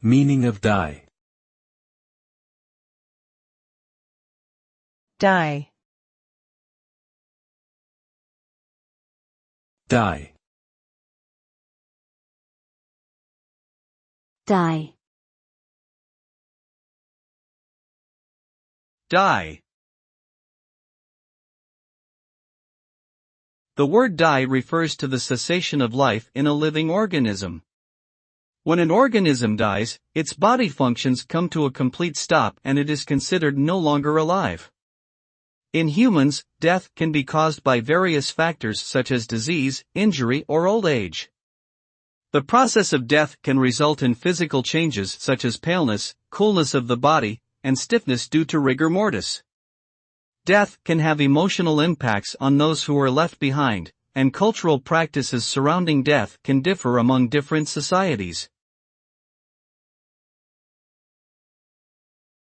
Meaning of die. Die. Die. Die. Die. The word die refers to the cessation of life in a living organism. When an organism dies, its body functions come to a complete stop and it is considered no longer alive. In humans, death can be caused by various factors such as disease, injury, or old age. The process of death can result in physical changes such as paleness, coolness of the body, and stiffness due to rigor mortis. Death can have emotional impacts on those who are left behind, and cultural practices surrounding death can differ among different societies.